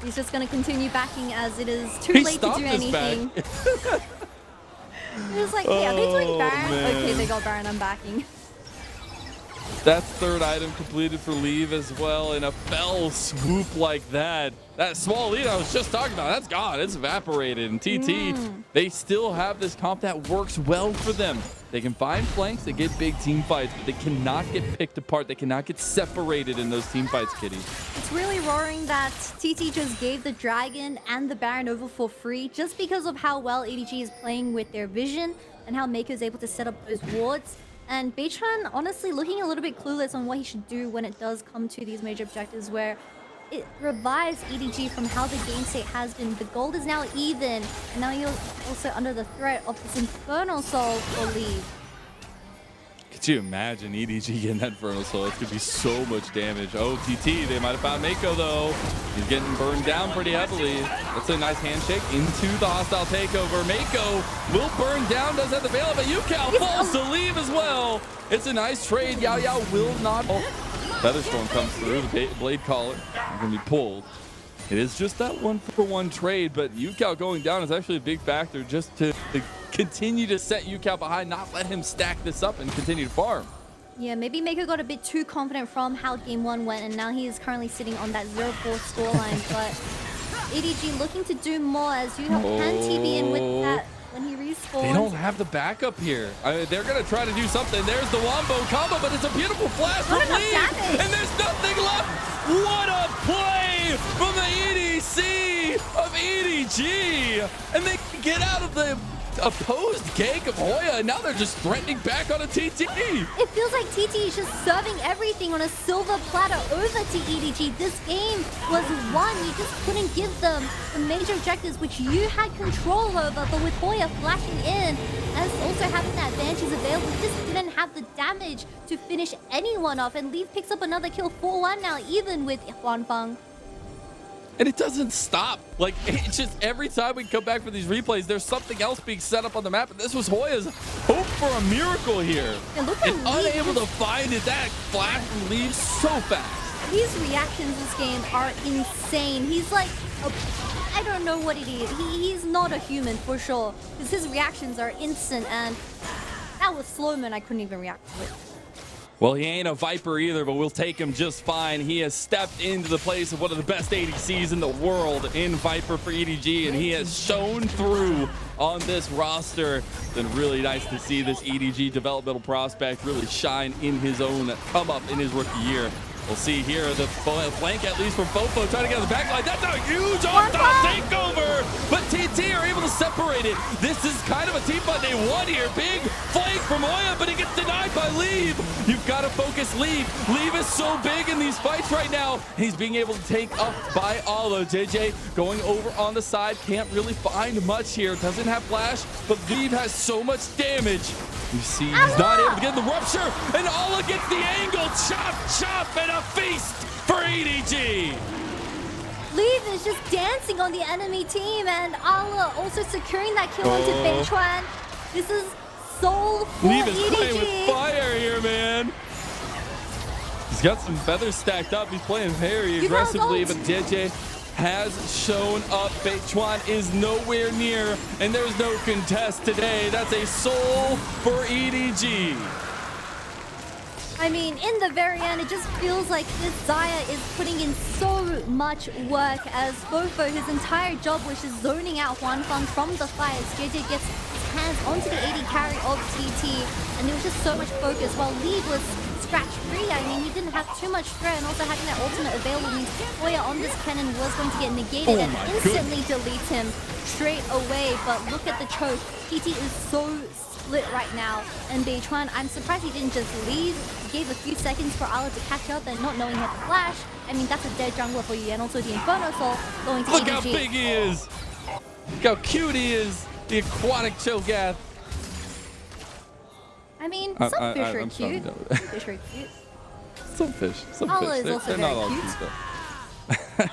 S2: he's just going to continue backing as it is too
S1: He
S2: late to
S1: stopped
S2: do
S1: his
S2: anything.
S1: back.
S2: He was like, hey, are they doing
S1: Oh,
S2: Baron?
S1: man.
S2: Okay, they got Baron, I'm backing.
S1: That's third item completed for Leave as well, in a fell swoop like that. That small lead I was just talking about, that's gone. It's evaporated. And TT, they still have this comp that works well for them. They can find flanks, they get big team fights, but they cannot get picked apart. They cannot get separated in those team fights, Kitty.
S2: It's really roaring that TT just gave the Dragon and the Baron over for free just because of how well EDG is playing with their vision and how Mako is able to set up those wards. And Beichan honestly looking a little bit clueless on what he should do when it does come to these major objectives where it revives EDG from how the game state has been. The gold is now even, and now you're also under the threat of this Infernal Soul for Leave.
S1: Could you imagine EDG getting that Infernal Soul? It's going to be so much damage. Oh, TT, they might have found Mako, though. He's getting burned down pretty heavily. That's a nice handshake into the hostile takeover. Mako will burn down, does have the bail, but HYCAN falls to Leave as well. It's a nice trade. Yao Yao will not... Oh, Featherstorm comes through. The Blade Caller is going to be pulled. It is just that 1-for-1 trade, but HYCAN going down is actually a big factor just to continue to set HYCAN behind, not let him stack this up and continue to farm.
S2: Yeah, maybe Mako got a bit too confident from how Game 1 went, and now he is currently sitting on that 0-4 scoreline. But EDG looking to do more as HYCAN can TB in with that when he respawns.
S1: They don't have the backup here. I mean, they're going to try to do something. There's the Wombo combo, but it's a beautiful flash from Lee, and there's nothing left. What a play from the EDC of EDG. And they can get out of the opposed gank of Hoya, and now they're just threatening back on a TT.
S2: It feels like TT is just serving everything on a silver platter over to EDG. This game was won. You just couldn't give them the major objectives which you had control over, but with Hoya flashing in and also having that advantage available, you just didn't have the damage to finish anyone off, and Leave picks up another kill, 4-1 now, even with Huanfeng.
S1: And it doesn't stop. Like, it's just every time we come back for these replays, there's something else being set up on the map. And this was Hoya's hope for a miracle here.
S2: And look at
S1: unable to find it. That flash from Leave so fast.
S2: His reactions this game are insane. He's like, I don't know what it is. He's not a human for sure. Because his reactions are instant, and that was slow-mo and I couldn't even react to it.
S1: Well, he ain't a Viper either, but we'll take him just fine. He has stepped into the place of one of the best ADCs in the world in Viper for EDG, and he has shown through on this roster. Been really nice to see this EDG developmental prospect really shine in his own come up in his rookie year. We'll see here the flank, at least from Fofo, trying to get on the back line. That's a huge on-top takeover, but TT are able to separate it. This is kind of a team fight they won here. Big flank from Hoya, but he gets denied by Leave. You've got to focus Leave. Leave is so big in these fights right now. He's being able to take up by Alo. JJ going over on the side. Can't really find much here. Doesn't have flash, but Leave has so much damage. You see, he's not able to get the rupture, and Ala gets the angle. Chop, chop, and a feast for EDG.
S2: Leave is just dancing on the enemy team, and Ala also securing that kill onto Beichuan. This is soul for
S1: Leave is
S2: EDG.
S1: playing with fire here, man. He's got some feathers stacked up. He's playing very aggressively, but JJ has shown up. Beichuan is nowhere near, and there's no contest today. That's a soul for EDG.
S2: I mean, in the very end, it just feels like this Zaya is putting in so much work, as Fofo, his entire job was just zoning out Huanfeng from the fight as JJ gets his hands onto the AD carry of TT, and there was just so much focus while Leave was scratch free. I mean, he didn't have too much threat, and also having that ultimate available means Hoya on this cannon was going to get negated and instantly delete him straight away. But look at the choke. TT is so split right now, and Beichuan, I'm surprised he didn't just leave. He gave a few seconds for Ala to catch up, and not knowing he had the flash. I mean, that's a dead jungler for you, and also the Inferno Soul going to
S1: Look
S2: EDG.
S1: how big he is. Look how cute he is. The aquatic Cho'Gath.
S2: I mean, some fish are cute. Some fish are cute.
S1: Some fish. Some
S2: Ala
S1: fish.
S2: is also
S1: They're
S2: very
S1: not all
S2: cute.
S1: cute,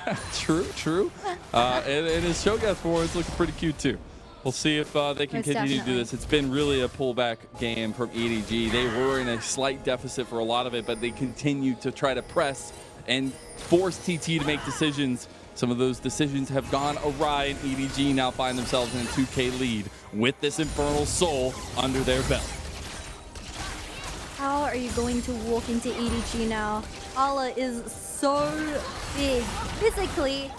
S1: though. True, true. And his Cho'Gath form is looking pretty cute, too. We'll see if they can continue to do this. It's been really a pullback game from EDG. They were in a slight deficit for a lot of it, but they continue to try to press and force TT to make decisions. Some of those decisions have gone awry, and EDG now find themselves in a 2K lead with this Infernal Soul under their belt.
S2: How are you going to walk into EDG now? Ala is so big. Physically,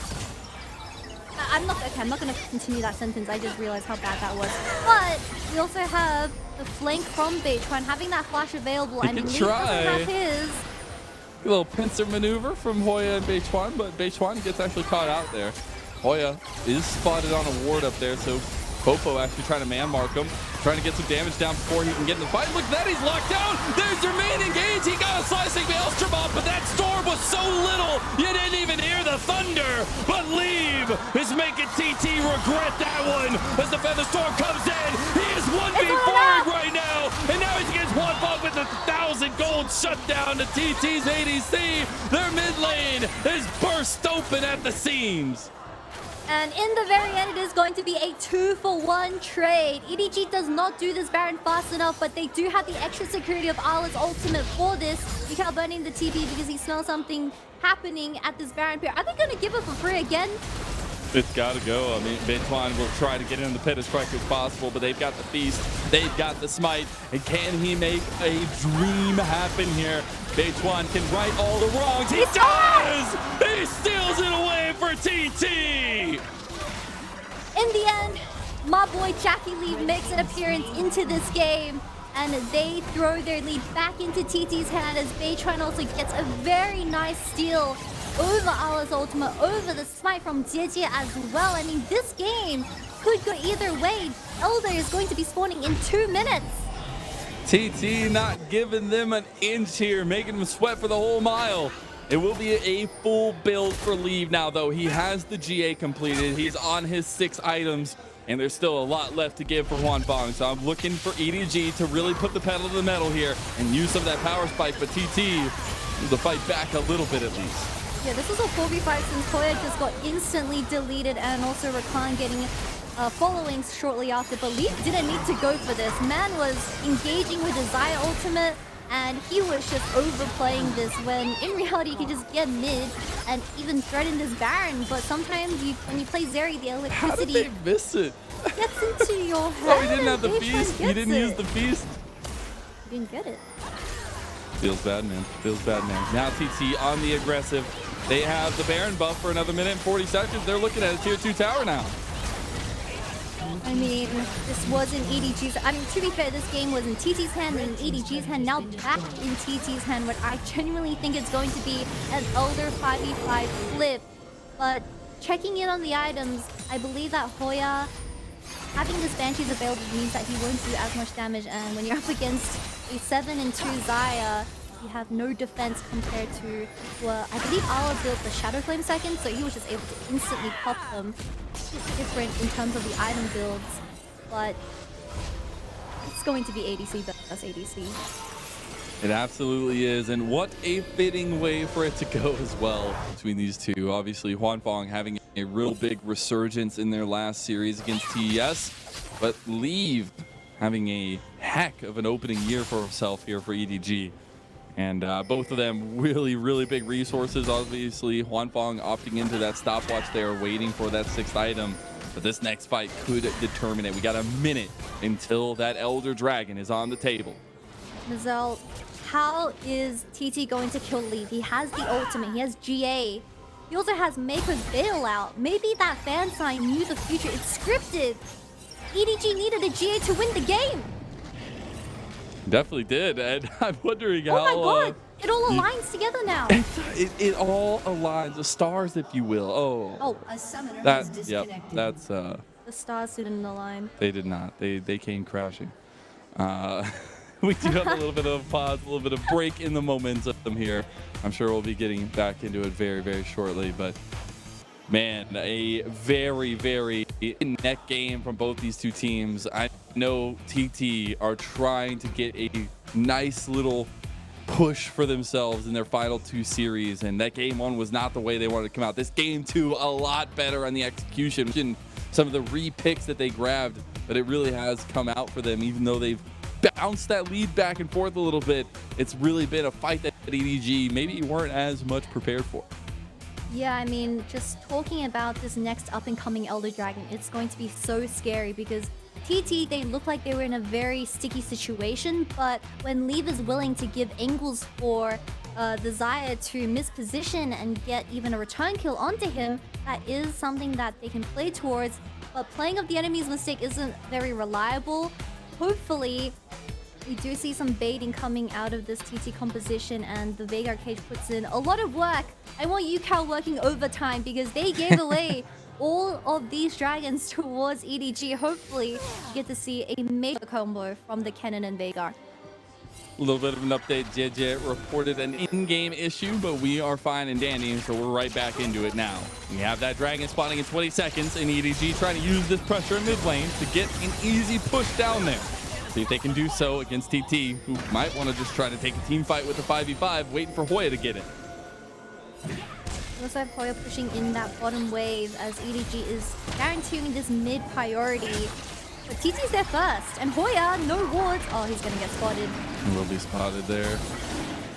S2: I'm not going to continue that sentence. I just realized how bad that was. But we also have the flank from Beichuan having that flash available. I mean, Leaf doesn't have his.
S1: A little pincer maneuver from Hoya and Beichuan, but Beichuan gets actually caught out there. Hoya is spotted on a ward up there, so Fofo actually trying to man mark him, trying to get some damage down before he can get in the fight. Look at that, he's locked down. There's your main engage. He got a slicing maelstrom off, but that storm was so little, you didn't even hear the thunder. But Leave is making TT regret that one as the Feather Storm comes in. He is 1v4 right now, and now he's against Huanfeng with a 1,000 gold shutdown to TT's ADC. Their mid lane is burst open at the seams.
S2: And in the very end, it is going to be a 2-for-1 trade. EDG does not do this Baron fast enough, but they do have the extra security of Ala's ultimate for this. We can't burn in the TP because he smells something happening at this Baron pair. Are they going to give it for free again?
S1: It's got to go. I mean, Beichuan will try to get in the pit as quick as possible, but they've got the feast, they've got the smite, and can he make a dream happen here? Beichuan can right all the wrongs. He does! He steals it away for TT!
S2: In the end, my boy Jackie Lee makes an appearance into this game, and they throw their lead back into TT's hand as Beichuan also gets a very nice steal over Ala's ultimate, over the smite from Jieji as well. I mean, this game could go either way. Elder is going to be spawning in 2 minutes.
S1: TT not giving them an inch here, making them sweat for the whole mile. It will be a full build for Leave now, though. He has the GA completed. He's on his 6 items, and there's still a lot left to give for Hwanfeng. So I'm looking for EDG to really put the pedal to the metal here and use some of that power spike, but TT needs to fight back a little bit at least.
S2: Yeah, this was a 4v5 since Hoya just got instantly deleted, and also Rakan getting followings shortly after. But Leaf didn't need to go for this. Man was engaging with his Xayah ultimate, and he was just overplaying this when in reality he can just get mid and even threaten this Baron. But sometimes when you play Zeri, the electricity...
S1: How did they miss it?
S2: Gets into your head.
S1: Oh, he didn't have the feast? He didn't use the feast?
S2: He didn't get it.
S1: Feels bad, man. Feels bad, man. Now TT on the aggressive. They have the Baron buff for another minute and 40 seconds. They're looking at a tier 2 tower now.
S2: I mean, this wasn't EDG's... I mean, to be fair, this game was in TT's hand and EDG's hand, now back in TT's hand, what I genuinely think it's going to be an Elder 5v5 flip. But checking in on the items, I believe that Hoya, having this Banshees available means that he won't do as much damage, and when you're up against a 7-2 Xayah, you have no defense compared to, well, I believe Allah built the Shadow Flame second, so he was just able to instantly pop them. It's different in terms of the item builds, but it's going to be ADC versus ADC.
S1: It absolutely is, and what a fitting way for it to go as well between these two. Obviously, Hwanfeng having a real big resurgence in their last series against TES, but Leave having a heck of an opening year for himself here for EDG. And both of them really big resources. Obviously, Hwanfeng opting into that stopwatch there, waiting for that 6th item. But this next fight could determine it. We got a minute until that Elder Dragon is on the table.
S2: Mazel, how is TT going to kill Leaf? He has the ultimate, he has GA. He also has Maker's bailout. Maybe that fan sign knew the future. It's scripted. EDG needed a GA to win the game.
S1: Definitely did, and I'm wondering how...
S2: Oh my god, it all aligns together now.
S1: It all aligns, the stars, if you will.
S2: Oh,
S3: a summoner
S1: that,
S3: has disconnected.
S1: yep, that's...
S2: The stars didn't align.
S1: They did not. They came crashing. We do have a little bit of a pause, a little bit of break in the momentum here. I'm sure we'll be getting back into it very shortly, but man, a very in-neck game from both these two teams. I know TT are trying to get a nice little push for themselves in their final 2 series, and that game 1 was not the way they wanted to come out. This game 2, a lot better on the execution and some of the re-picks that they grabbed, but it really has come out for them, even though they've bounced that lead back and forth a little bit. It's really been a fight that EDG maybe weren't as much prepared for.
S2: Yeah, I mean, just talking about this next up-and-coming Elder Dragon, it's going to be so scary because TT, they look like they were in a very sticky situation, but when Leave is willing to give angles for the Xayah to misposition and get even a return kill onto him, that is something that they can play towards, but playing up the enemy's mistake isn't very reliable. Hopefully, we do see some baiting coming out of this TT composition, and the Veigar cage puts in a lot of work. I want HYCAN working overtime because they gave away all of these dragons towards EDG. Hopefully, you get to see a major combo from the Kennen and Veigar.
S1: A little bit of an update. JJ reported an in-game issue, but we are fine and dandy, so we're right back into it now. We have that dragon spawning in 20 seconds, and EDG trying to use this pressure in mid lane to get an easy push down there. See if they can do so against TT, who might want to just try to take a team fight with the 5v5, waiting for Hoya to get it.
S2: Looks like Hoya pushing in that bottom wave as EDG is guaranteeing this mid priority. But TT's there first, and Hoya, no wards. Oh, he's gonna get spotted.
S1: He will be spotted there.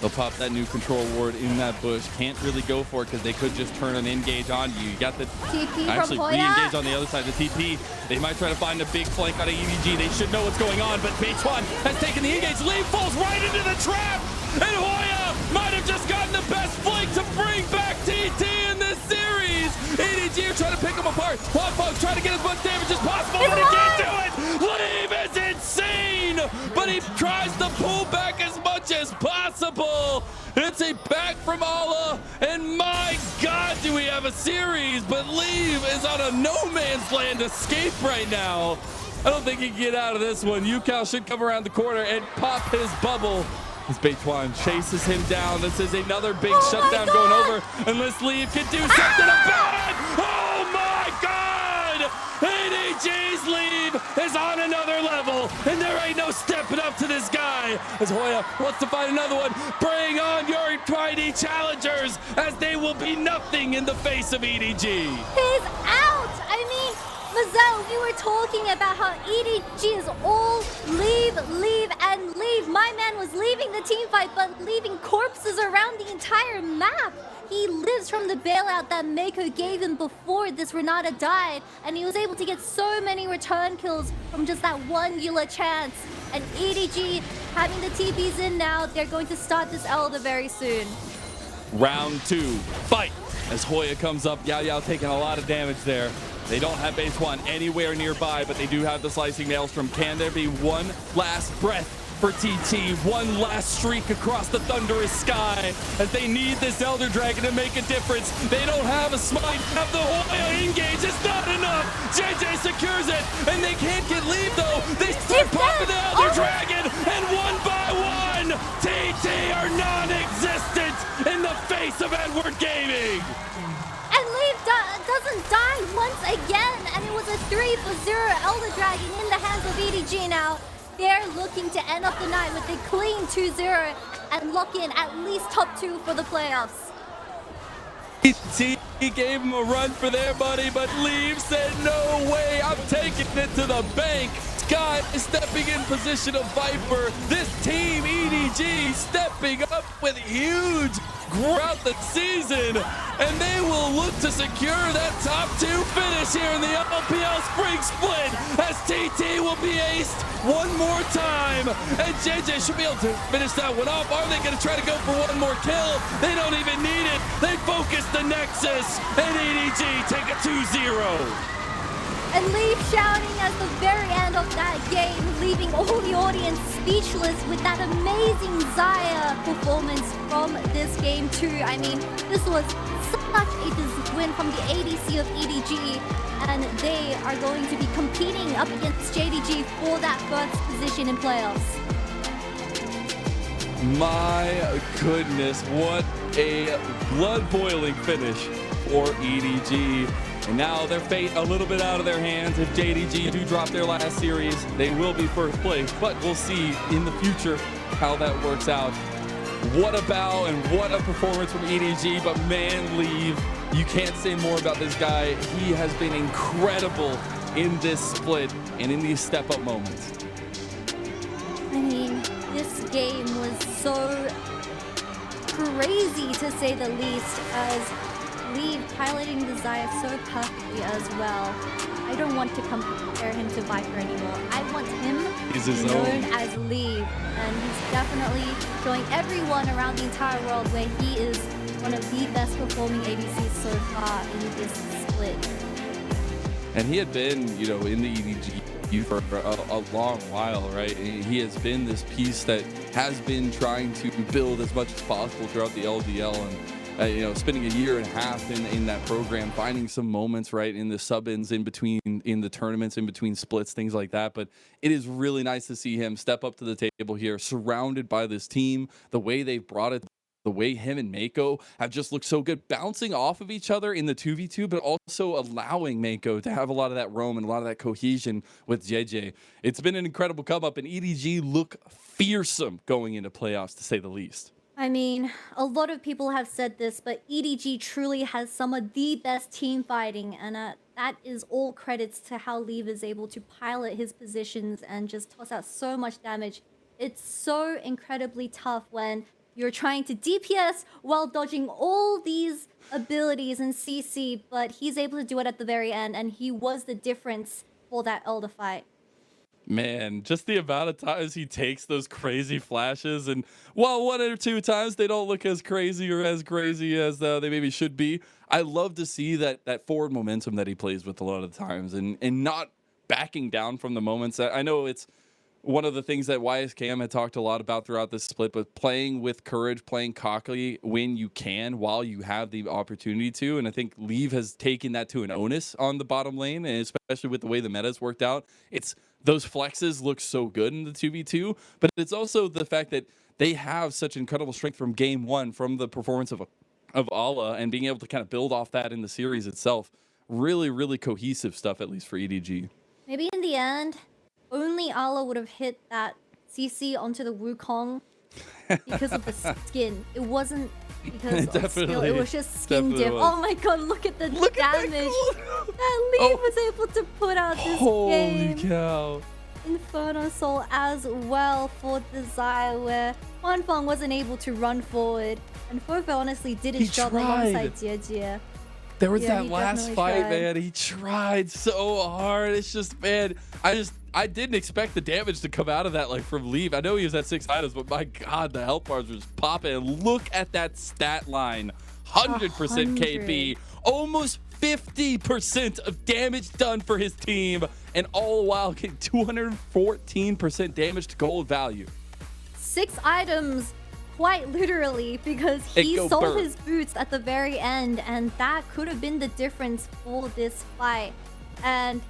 S1: They'll pop that new control ward in that bush. Can't really go for it because they could just turn an engage on you. You got the
S2: TP
S1: actually
S2: from Hoya.
S1: re-engage on the other side of the TP. They might try to find a big flank out of EDG. They should know what's going on, but Week10 has taken the engage. Leave falls right into the trap, and Hoya might have just gotten the best flank to bring back TT in this series. EDG are trying to pick them apart. Hwanfeng trying to get as much damage as possible, but he can't do it. Leave is insane, but he tries to pull back as much much as possible. It's a back from Allah, and my God, do we have a series, but Leave is on a no man's land escape right now. I don't think he can get out of this one. HYCAN should come around the corner and pop his bubble. As Week10 chases him down. This is another big shutdown going over, unless Leave can do something about it. Oh my God! EDG's Leave is on another level, and there ain't no stepping up to this guy. As Hoya wants to find another one, bring on your mighty challengers, as they will be nothing in the face of EDG.
S2: He's out! I mean, Mazel, we were talking about how EDG is all leave, and leave. My man was leaving the team fight, but leaving corpses around the entire map. He lives from the bailout that Mako gave him before this Renata died, and he was able to get so many return kills from just that one Eula chance. And EDG having the TPs in now, they're going to start this Elder very soon.
S1: Round 2, fight. As Hoya comes up, Yao taking a lot of damage there. They don't have Base1 anywhere nearby, but they do have the Slicing Maelstrom. Can there be one last breath for TT? One last streak across the thunderous sky, as they need this Elder Dragon to make a difference. They don't have a smite. Have the Hoya engage. It's not enough. JJ secures it, and they can't get Leave though. They start popping the Elder Dragon, and one by one, TT are non-existent in the face of Edward Gaming.
S2: And Leave doesn't die once again, and it was a 3-for-0 Elder Dragon in the hands of EDG now. They're looking to end up the night with a clean 2-0 and lock in at least top 2 for the playoffs.
S1: He gave him a run for their money, but Leave said, no way, I'm taking it to the bank. Sky is stepping in position of Viper. This team, EDG, stepping up with huge throughout the season, and they will look to secure that top 2 finish here in the LPL Spring Split, as TT will be aced one more time, and JJ should be able to finish that one off. Are they going to try to go for one more kill? They don't even need it. They focus the Nexus, and EDG take a 2-0.
S2: And Leave shouting at the very end of that game, leaving all the audience speechless with that amazing Xayah performance from this game too. I mean, this was such a win from the ADC of EDG, and they are going to be competing up against JDG for that first position in playoffs.
S1: My goodness, what a blood-boiling finish for EDG. And now their fate a little bit out of their hands. If JDG do drop their last series, they will be first place, but we'll see in the future how that works out. What a bow and what a performance from EDG, but man, Leave, you can't say more about this guy. He has been incredible in this split and in these step-up moments.
S2: I mean, this game was so crazy to say the least, as Leave piloting the Xayah so perfectly as well. I don't want to compare him to Viper anymore. I want him known as Leave, and he's definitely showing everyone around the entire world where he is one of the best performing ADCs so far in this split.
S1: And he had been, you know, in the EDG for a long while, right? And he has been this piece that has been trying to build as much as possible throughout the LDL, and you know, spending a year and a half in that program, finding some moments, right, in the sub-ins in between, in the tournaments, in between splits, things like that. But it is really nice to see him step up to the table here, surrounded by this team, the way they've brought it, the way him and Mako have just looked so good, bouncing off of each other in the 2v2, but also allowing Mako to have a lot of that roam and a lot of that cohesion with JJ. It's been an incredible come up, and EDG look fearsome going into playoffs, to say the least.
S2: I mean, a lot of people have said this, but EDG truly has some of the best team fighting, and that is all credits to how Leave is able to pilot his positions and just toss out so much damage. It's so incredibly tough when you're trying to DPS while dodging all these abilities in CC, but he's able to do it at the very end, and he was the difference for that Elder fight.
S1: Man, just the amount of times he takes those crazy flashes, and while one or two times they don't look as crazy or as crazy as they maybe should be, I love to see that forward momentum that he plays with a lot of the times, and not backing down from the moments. I know it's one of the things that YSKM had talked a lot about throughout this split, but playing with courage, playing cockily when you can, while you have the opportunity to. And I think Leave has taken that to an onus on the bottom lane, and especially with the way the meta's worked out. It's those flexes look so good in the 2v2, but it's also the fact that they have such incredible strength from game one, from the performance of Ala, and being able to kind of build off that in the series itself. Really, really cohesive stuff, at least for EDG.
S2: Maybe in the end, only Ala would have hit that CC onto the Wukong because of the skin. It wasn't because of skill. It was just skin diff. Oh my god, look at the damage that Lee was able to put out this game.
S1: Holy cow.
S2: Inferno Soul as well for the Xayah, where Huanfeng wasn't able to run forward. And Fofo honestly did his job alongside Jie.
S1: There was that last fight, man. He tried so hard. It's just, man, I didn't expect the damage to come out of that, like, from Leave. I know he was at 6 items, but my god, the health bars were just popping. And look at that stat line. 100% KP. Almost 50% of damage done for his team. And all the while getting 214% damage to gold value.
S2: 6 items. Quite literally, because he sold his boots at the very end, and that could have been the difference for this fight. And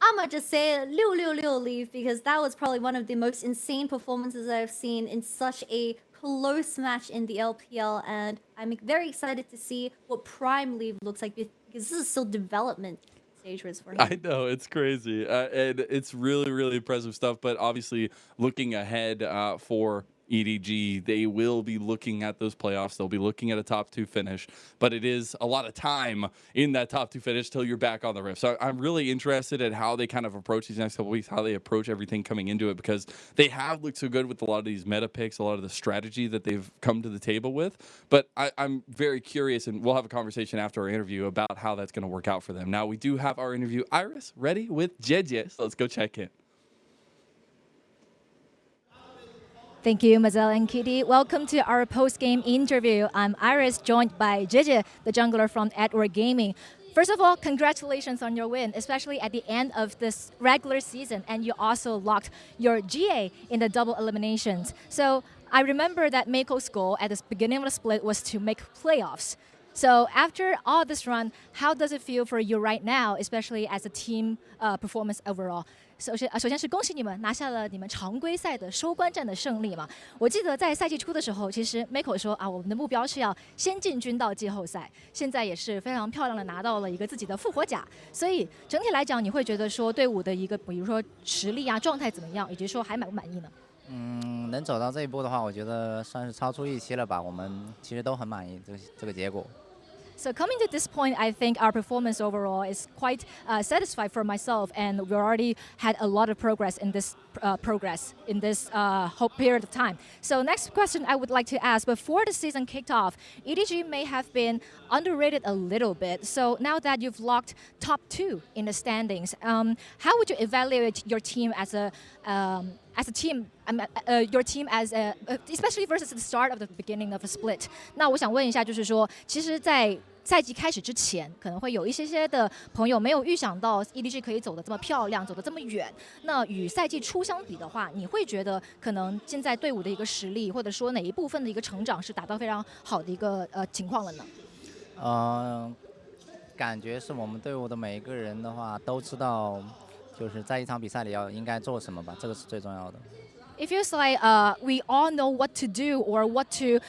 S2: I'ma just say 666 Leave, because that was probably one of the most insane performances I've seen in such a close match in the LPL, and I'm very excited to see what Prime Leave looks like, because this is still development stage for him.
S1: I know, it's crazy, and it's really, really impressive stuff. But obviously, looking ahead for EDG, they will be looking at those playoffs. They'll be looking at a top 2 finish, but it is a lot of time in that top 2 finish till you're back on the Rift. So I'm really interested at how they kind of approach these next couple weeks, how they approach everything coming into it, because they have looked so good with a lot of these meta picks, a lot of the strategy that they've come to the table with. But I'm very curious, and we'll have a conversation after our interview about how that's going to work out for them. Now, we do have our interview Iris ready with JJ, so let's go check in.
S3: Thank you, Mazel and Kitty. Welcome to our post-game interview. I'm Iris, joined by JJ, the jungler from Edward Gaming. First of all, congratulations on your win, especially at the end of this regular season, and you also locked your GA in the double eliminations. So I remember that Mako's goal at the beginning of the split was to make playoffs. So after all this run, how does it feel for you right now, especially as a team performance overall? 首先是恭喜你们拿下了你们常规赛的收官战的胜利嘛。我记得在赛季初的时候，其实 Mako 说啊，我们的目标是要先进军到季后赛。现在也是非常漂亮的拿到了一个自己的复活甲。所以整体来讲，你会觉得说队伍的一个，比如说实力啊、状态怎么样，以及说还满不满意呢？
S4: 能走到这一步的话，我觉得算是超出预期了吧。我们其实都很满意这个结果。
S3: So coming to this point, I think our performance overall is quite satisfied for myself, and we already had a lot of progress in this whole period of time. So next question I would like to ask: before the season kicked off, EDG may have been underrated a little bit. So now that you've locked top 2 in the standings, how would you evaluate your team as a team, your team as especially versus the start of the beginning of a split? 那我想问一下，就是说，其实，在赛季开始之前，可能会有一些的朋友没有预想到 EDG 可以走得这么漂亮，走得这么远。那与赛季初相比的话，你会觉得可能现在队伍的一个实力，或者说哪一部分的一个成长是达到非常好的一个情况了呢？
S4: 感觉是我们队伍的每一个人的话都知道，就是在一场比赛里应该做什么吧，这个是最重要的。
S3: It feels like we all know what to do or what to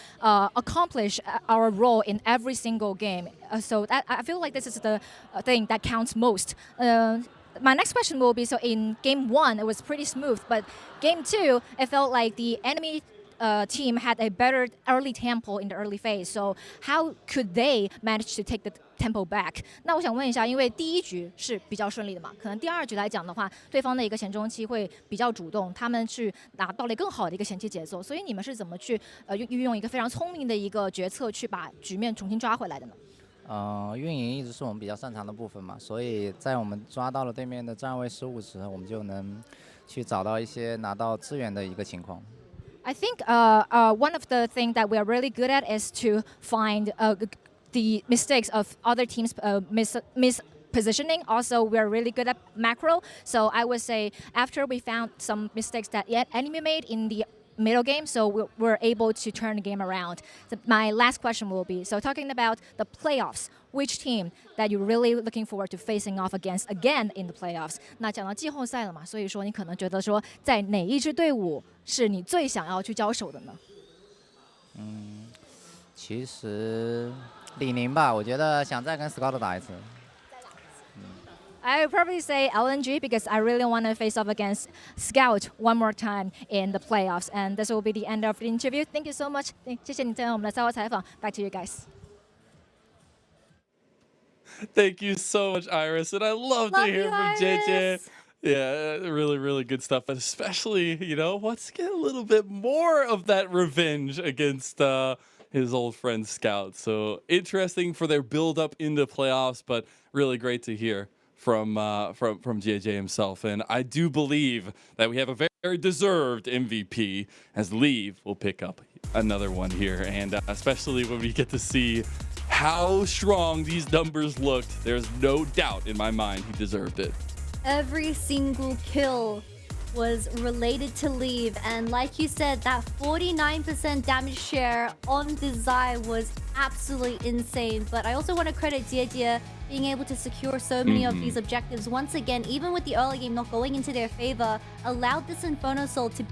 S3: accomplish our role in every single game. So I feel like this is the thing that counts most. My next question will be, so in game 1, it was pretty smooth, but game 2, it felt like the enemy team had a better early tempo in the early phase. So how could they manage to take the tempo back? 那我想问一下，因为第一局是比较顺利的嘛，可能第二局来讲的话，对方的一个前中期会比较主动，他们去拿到了更好的一个前期节奏，所以你们是怎么去运用一个非常聪明的一个决策去把局面重新抓回来的呢？
S4: 运营一直是我们比较擅长的部分嘛，所以在我们抓到了对面的站位失误时，我们就能去找到一些拿到资源的一个情况。
S3: I think one of the things that we are really good at is to find the mistakes of other teams' positioning. Also, we're really good at macro. So I would say after we found some mistakes that enemy made in the middle game, so we're able to turn the game around. So my last question will be, so talking about the playoffs, which team that you're really looking forward to facing off against again in the playoffs? 那讲到季后赛了嘛，所以说你可能觉得说，在哪一支队伍是你最想要去交手的呢？
S4: 其实李宁吧，我觉得想再跟 Scout 打一次。
S3: I would probably say LNG because I really want to face off against Scout one more time in the playoffs. And this will be the end of the interview. Thank you so much. 谢谢你参加我们的赛后采访。Back to you guys.
S1: Thank you so much, Iris. And I love to hear from JJ.
S2: Iris.
S1: Yeah, really, really good stuff. But especially, wants to get a little bit more of that revenge against his old friend Scout. So interesting for their build up into playoffs, but really great to hear from JJ himself. And I do believe that we have a very deserved MVP, as Leave will pick up another one here. And especially when we get to see how strong these numbers looked, there's no doubt in my mind he deserved it.
S2: Every single kill was related to Leave, and like you said, that 49% damage share on this Zai was absolutely insane. But I also want to credit Jie being able to secure so many of these objectives once again, even with the early game not going into their favor, allowed this Inferno Soul to